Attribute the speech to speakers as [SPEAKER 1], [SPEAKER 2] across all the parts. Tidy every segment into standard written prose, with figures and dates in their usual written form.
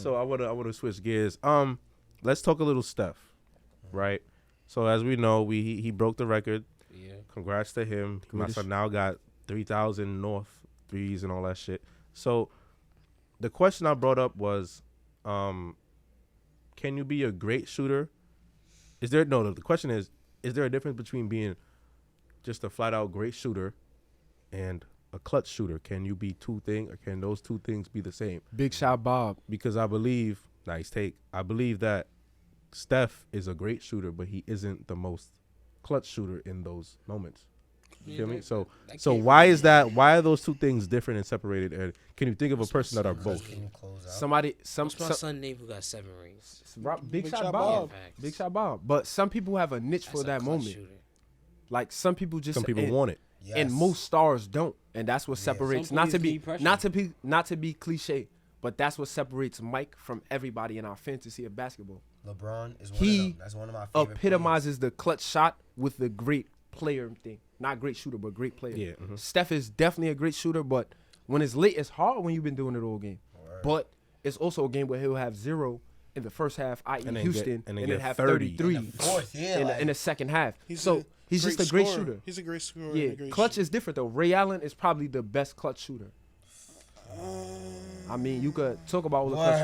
[SPEAKER 1] So I wanna switch gears. Let's talk a little Steph, right? So as we know, he broke the record.
[SPEAKER 2] Yeah.
[SPEAKER 1] Congrats to him. My son now got 3,000 north threes and all that shit. So the question I brought up was, can you be a great shooter? The question is there a difference between being just a flat out great shooter and a clutch shooter? Can you be two things, or can those two things be the same?
[SPEAKER 3] Big shot Bob.
[SPEAKER 1] Because I believe, nice take, I believe that Steph is a great shooter, but he isn't the most clutch shooter in those moments. You feel me? So why is that? Why are those two things different and separated? And can you think of a person that are both?
[SPEAKER 2] What's my son name who got 7 rings?
[SPEAKER 3] Big shot Bob. Big shot Bob. But some people have a niche for that moment.
[SPEAKER 2] Shooter.
[SPEAKER 3] Like some people
[SPEAKER 1] want it.
[SPEAKER 4] Yes.
[SPEAKER 3] And most stars don't, and that's what separates. Not to be cliche, but that's what separates Mike from everybody in our fantasy of basketball.
[SPEAKER 4] LeBron is one of them. That's one of my favorite.
[SPEAKER 3] Epitomizes the clutch shot with the great player thing. Not great shooter, but great player.
[SPEAKER 1] Yeah. Mm-hmm.
[SPEAKER 3] Steph is definitely a great shooter, but when it's late, it's hard when you've been doing it all game. Word. But it's also a game where he'll have 0 in the first half, i.e. Houston, and then have 33 in the second half. He's just a great shooter.
[SPEAKER 5] He's a great scorer.
[SPEAKER 3] Yeah, clutch is different though. Ray Allen is probably the best clutch shooter. I mean, you could talk about all the clutch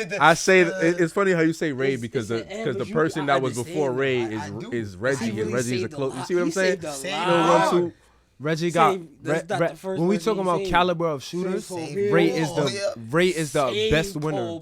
[SPEAKER 3] shooters.
[SPEAKER 1] I say it's funny how you say Ray because the person that was before Ray is Reggie, and Reggie's a close. You see what I'm saying?
[SPEAKER 3] Reggie got when we talking about caliber of shooters, Ray is the best winner.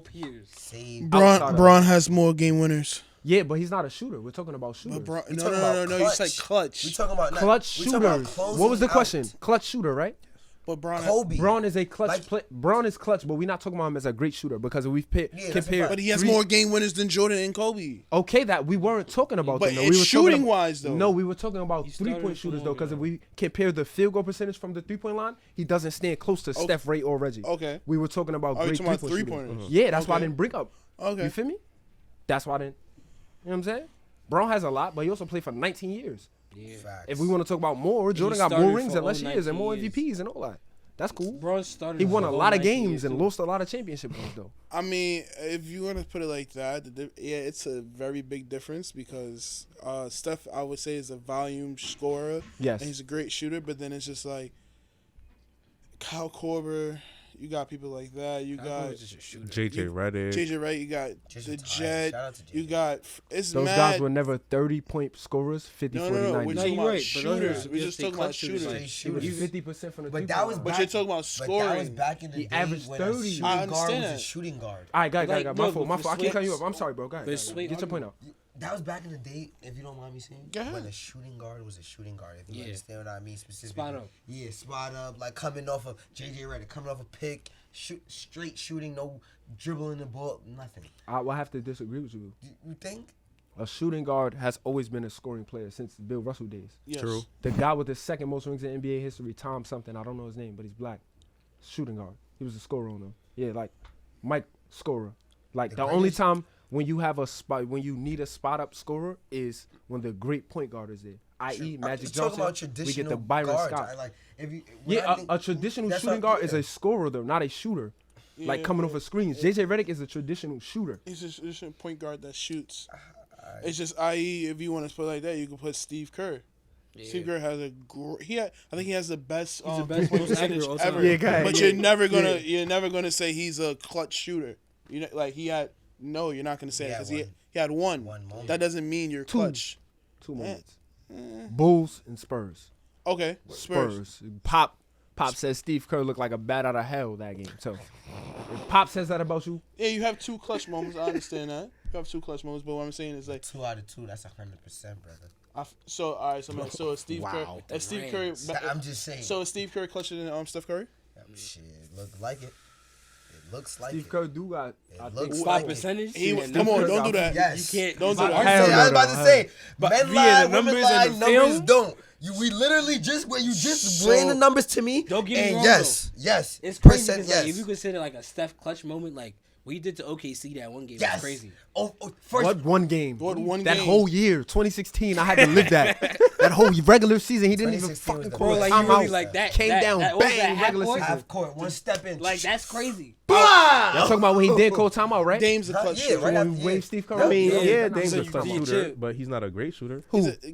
[SPEAKER 5] Braun has more game winners.
[SPEAKER 3] Yeah, but he's not a shooter. We're talking about shooters.
[SPEAKER 5] No. You said clutch.
[SPEAKER 4] We talking about
[SPEAKER 3] clutch shooters. What was the question? Clutch shooter, right?
[SPEAKER 5] But
[SPEAKER 3] Braun is a clutch. Braun is clutch, but we're not talking about him as a great shooter because we've compared.
[SPEAKER 5] But he has more game winners than Jordan and Kobe.
[SPEAKER 3] Okay, that we weren't talking about.
[SPEAKER 5] But
[SPEAKER 3] we were
[SPEAKER 5] shooting wise, though.
[SPEAKER 3] No, we were talking about 3-point shooters though, because if we compare the field goal percentage from the 3-point line, he doesn't stand close to Steph, Ray, or Reggie.
[SPEAKER 5] Okay.
[SPEAKER 3] We were talking about great 3-point
[SPEAKER 5] three-pointers.
[SPEAKER 3] shooters. Yeah, that's why I didn't bring up.
[SPEAKER 5] Okay.
[SPEAKER 3] You feel me? That's why I didn't. You know what I'm saying? Braun has a lot, but he also played for 19 years.
[SPEAKER 4] Yeah.
[SPEAKER 3] If we want to talk about more, Jordan got more rings and less years and more MVPs and all that. That's cool.
[SPEAKER 2] Braun started.
[SPEAKER 3] He won a lot of games and lost a lot of championship games, though.
[SPEAKER 5] I mean, if you want to put it like that, it's a very big difference because Steph, I would say, is a volume scorer.
[SPEAKER 3] Yes.
[SPEAKER 5] And he's a great shooter, but then it's just like Kyle Korver. You got people like that. You got
[SPEAKER 1] JJ Redick.
[SPEAKER 5] JJ Redick. You got the Jet. You got
[SPEAKER 3] those guys were never 30-point scorers. 50, 40, 90.
[SPEAKER 5] We're talking about shooters. We're just talking about shooters.
[SPEAKER 3] He was 50% from the
[SPEAKER 4] but
[SPEAKER 3] that
[SPEAKER 4] was.
[SPEAKER 5] But you're talking about scoring.
[SPEAKER 4] But that was back in the day
[SPEAKER 3] averaged
[SPEAKER 4] when
[SPEAKER 3] 30.
[SPEAKER 4] a shooting
[SPEAKER 5] I
[SPEAKER 4] guard
[SPEAKER 5] understand
[SPEAKER 4] was
[SPEAKER 5] that.
[SPEAKER 4] a shooting guard.
[SPEAKER 3] All right, guys. My fault. I can't cut you up. I'm sorry, bro. Go ahead. Get your point out.
[SPEAKER 4] That was back in the day, if you don't mind me saying,
[SPEAKER 5] when
[SPEAKER 4] a shooting guard was a shooting guard. If you understand what I mean specifically.
[SPEAKER 2] Spot up.
[SPEAKER 4] Yeah, spot up. Like coming off of JJ Redick, coming off a pick, straight shooting, no dribbling the ball, nothing.
[SPEAKER 3] I will have to disagree with you.
[SPEAKER 4] You think?
[SPEAKER 3] A shooting guard has always been a scoring player since Bill Russell days.
[SPEAKER 5] Yes.
[SPEAKER 1] True.
[SPEAKER 3] The guy with the second most rings in NBA history, Tom something, I don't know his name, but he's black. Shooting guard. He was a scorer on them. Yeah, like Mike scorer. Like the only time when you have a spot, when you need a spot up scorer is when the great point guard is there. I.e. Magic Johnson. We get the Byron
[SPEAKER 4] guards.
[SPEAKER 3] Scott. A traditional
[SPEAKER 4] that's
[SPEAKER 3] shooting guard is a scorer though, not a shooter. Like coming off of screens. JJ Redick is a traditional shooter.
[SPEAKER 5] He's a traditional point guard that shoots. It's just i.e. if you want to put it like that, you can put Steve Kerr. Yeah. Steve Kerr has I think he has the best point percentage ever.
[SPEAKER 3] Yeah,
[SPEAKER 5] but you're never gonna say he's a clutch shooter. You know, like you're not gonna say that because he had one. That doesn't mean you're clutch.
[SPEAKER 3] 2 moments. Bulls and Spurs.
[SPEAKER 5] Okay,
[SPEAKER 3] Spurs. Pop says Steve Kerr looked like a bat out of hell that game. So, if Pop says that about you,
[SPEAKER 5] yeah, you have 2 clutch moments. I understand that. You have 2 clutch moments, but what I'm saying is like
[SPEAKER 4] 2 out of 2. That's 100%, brother.
[SPEAKER 5] So Steve Kerr. Steve Curry.
[SPEAKER 4] I'm just saying.
[SPEAKER 5] So is Steve Curry clutcher than Steph Curry?
[SPEAKER 4] Shit, look like it. Looks like
[SPEAKER 3] Steve Kerr do got.
[SPEAKER 4] I think
[SPEAKER 2] spot percentage.
[SPEAKER 5] Come on, don't do that.
[SPEAKER 4] Yes.
[SPEAKER 2] You can't.
[SPEAKER 5] Don't do that.
[SPEAKER 4] I was about to say, men lie, women lie, numbers
[SPEAKER 2] film?
[SPEAKER 4] don't. We literally just bring the numbers to me.
[SPEAKER 2] Don't get me wrong.
[SPEAKER 4] Yes.
[SPEAKER 2] It's crazy because
[SPEAKER 4] yes.
[SPEAKER 2] if you consider like a Steph clutch moment, like What he did to OKC that one game
[SPEAKER 4] Yes.
[SPEAKER 2] was crazy.
[SPEAKER 4] First,
[SPEAKER 3] What one game?
[SPEAKER 5] What one
[SPEAKER 3] that
[SPEAKER 5] game?
[SPEAKER 3] whole year, 2016, I had to live that. That whole regular season, he didn't even
[SPEAKER 4] 2016 was
[SPEAKER 3] fucking
[SPEAKER 4] the
[SPEAKER 3] call
[SPEAKER 4] best.
[SPEAKER 3] a
[SPEAKER 2] Like, you really
[SPEAKER 3] timeout.
[SPEAKER 2] like that.
[SPEAKER 3] Came down,
[SPEAKER 2] what was
[SPEAKER 3] bang,
[SPEAKER 2] that,
[SPEAKER 3] regular
[SPEAKER 2] half-court?
[SPEAKER 3] season.
[SPEAKER 4] half court, one step in.
[SPEAKER 2] Like, that's crazy.
[SPEAKER 3] Y'all talking about when he did call timeout, right?
[SPEAKER 5] Dame's a clutch
[SPEAKER 4] Yeah,
[SPEAKER 5] shooter.
[SPEAKER 4] right
[SPEAKER 3] When
[SPEAKER 4] after-
[SPEAKER 3] we
[SPEAKER 4] yeah.
[SPEAKER 3] waved Steve Curry.
[SPEAKER 1] I mean,
[SPEAKER 4] Yeah,
[SPEAKER 1] yeah,
[SPEAKER 4] no,
[SPEAKER 1] Dame's
[SPEAKER 2] so
[SPEAKER 1] a
[SPEAKER 2] you
[SPEAKER 1] clutch
[SPEAKER 2] did
[SPEAKER 1] shooter,
[SPEAKER 2] chip.
[SPEAKER 1] but he's not a great shooter.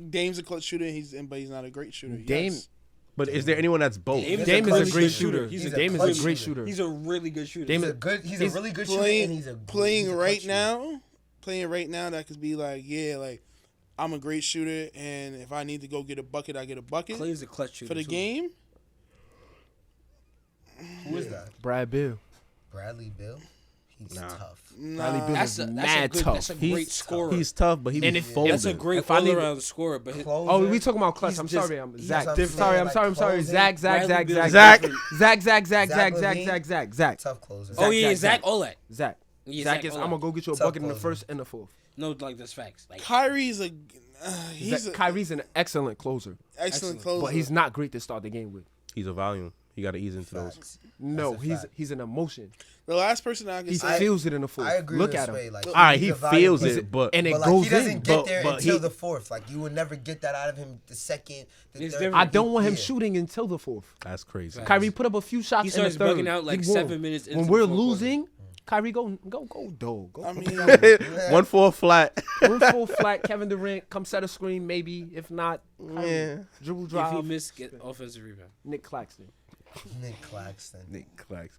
[SPEAKER 5] Dame's a clutch shooter. But he's not a great shooter.
[SPEAKER 3] Dame-
[SPEAKER 5] Yes.
[SPEAKER 1] But is there anyone that's both?
[SPEAKER 2] Dame
[SPEAKER 3] Dame is
[SPEAKER 2] clutch
[SPEAKER 3] a great shooter.
[SPEAKER 4] He's a
[SPEAKER 3] Dame is
[SPEAKER 4] clutch
[SPEAKER 3] a great
[SPEAKER 4] shooter.
[SPEAKER 3] shooter.
[SPEAKER 2] He's a really good shooter.
[SPEAKER 3] Dame
[SPEAKER 4] He's
[SPEAKER 3] is-
[SPEAKER 4] a good. He's a
[SPEAKER 3] he's
[SPEAKER 4] really good shooter, and he's a
[SPEAKER 5] playing
[SPEAKER 4] he's a
[SPEAKER 5] right
[SPEAKER 4] clutch
[SPEAKER 5] now. Playing right now, that could be like, yeah, like I'm a great shooter, and if I need to go get a bucket, I get a bucket
[SPEAKER 2] Clay's a clutch shooter
[SPEAKER 5] for the
[SPEAKER 2] too.
[SPEAKER 5] game.
[SPEAKER 4] Who is that?
[SPEAKER 3] Brad Bill.
[SPEAKER 4] Bradley Bill. He's
[SPEAKER 1] Nah.
[SPEAKER 4] tough.
[SPEAKER 3] Bradley Bill
[SPEAKER 2] That's
[SPEAKER 3] is
[SPEAKER 2] a
[SPEAKER 3] mad
[SPEAKER 2] good,
[SPEAKER 3] tough.
[SPEAKER 2] That's a great scorer.
[SPEAKER 1] He's tough, but he
[SPEAKER 3] And
[SPEAKER 1] be
[SPEAKER 3] if-
[SPEAKER 1] folding.
[SPEAKER 2] That's a great
[SPEAKER 3] If I need-
[SPEAKER 2] all-around scorer. But
[SPEAKER 3] Oh, we talking about clutch.
[SPEAKER 2] He's
[SPEAKER 3] I'm
[SPEAKER 2] just-
[SPEAKER 3] sorry. I'm
[SPEAKER 2] he's
[SPEAKER 3] Zach.
[SPEAKER 4] what I'm
[SPEAKER 3] Sorry. I'm
[SPEAKER 4] saying,
[SPEAKER 3] sorry. I'm sorry.
[SPEAKER 4] like
[SPEAKER 3] Zach.
[SPEAKER 2] Bradley
[SPEAKER 3] Zach.
[SPEAKER 2] Bill
[SPEAKER 3] Zach.
[SPEAKER 2] is
[SPEAKER 3] Zach.
[SPEAKER 2] different.
[SPEAKER 3] Zach.
[SPEAKER 4] Tough closer.
[SPEAKER 3] Zach.
[SPEAKER 2] Oh yeah,
[SPEAKER 3] Zach,
[SPEAKER 2] Zach
[SPEAKER 3] Zach.
[SPEAKER 2] Olak.
[SPEAKER 3] Zach.
[SPEAKER 2] Yeah,
[SPEAKER 3] Zach
[SPEAKER 2] Zach
[SPEAKER 3] is.
[SPEAKER 2] Olak.
[SPEAKER 3] I'm gonna go get you a
[SPEAKER 4] Tough
[SPEAKER 3] bucket in the
[SPEAKER 4] closer.
[SPEAKER 3] first and the fourth.
[SPEAKER 2] No, like that's facts. Like
[SPEAKER 5] Kyrie's he's an
[SPEAKER 3] Kyrie's an excellent closer,
[SPEAKER 5] excellent
[SPEAKER 2] excellent.
[SPEAKER 5] closer,
[SPEAKER 3] but he's not great to start the game with.
[SPEAKER 1] He's a volume. You got to ease into those.
[SPEAKER 4] Facts.
[SPEAKER 3] No,
[SPEAKER 4] That's a
[SPEAKER 3] he's
[SPEAKER 4] fact.
[SPEAKER 3] he's an emotion.
[SPEAKER 5] the last person I can
[SPEAKER 3] He
[SPEAKER 5] say.
[SPEAKER 3] feels it in the fourth.
[SPEAKER 4] I agree
[SPEAKER 3] Look
[SPEAKER 4] with
[SPEAKER 3] at
[SPEAKER 4] this
[SPEAKER 3] him.
[SPEAKER 4] way. Like,
[SPEAKER 1] All right,
[SPEAKER 4] he's
[SPEAKER 1] he
[SPEAKER 4] a valuable
[SPEAKER 1] feels
[SPEAKER 4] player.
[SPEAKER 1] it, but
[SPEAKER 3] and it
[SPEAKER 4] But like
[SPEAKER 3] goes
[SPEAKER 4] he doesn't
[SPEAKER 3] in.
[SPEAKER 4] get there
[SPEAKER 1] but
[SPEAKER 4] until
[SPEAKER 1] he-
[SPEAKER 4] the fourth. Like you would never get that out of him the second, the
[SPEAKER 2] It's
[SPEAKER 4] third.
[SPEAKER 2] different.
[SPEAKER 3] I don't want him
[SPEAKER 4] Yeah.
[SPEAKER 3] shooting until the fourth.
[SPEAKER 1] that's crazy.
[SPEAKER 2] Facts.
[SPEAKER 3] Kyrie put up a few shots
[SPEAKER 2] He
[SPEAKER 3] in the
[SPEAKER 2] starts
[SPEAKER 3] third.
[SPEAKER 2] bugging out like
[SPEAKER 3] He won.
[SPEAKER 2] 7 minutes into
[SPEAKER 3] When
[SPEAKER 2] the
[SPEAKER 3] we're
[SPEAKER 2] fourth quarter.
[SPEAKER 3] losing, Kyrie go dog. Go.
[SPEAKER 5] I mean,
[SPEAKER 1] 1-4 flat.
[SPEAKER 3] One full flat. Kevin Durant come set a screen maybe. If not, Kyrie,
[SPEAKER 1] Yeah.
[SPEAKER 3] dribble
[SPEAKER 2] If he
[SPEAKER 3] drive.
[SPEAKER 2] missed, get offensive rebound.
[SPEAKER 3] Nick Claxton.
[SPEAKER 4] Nick Claxton.
[SPEAKER 1] Nick Clax.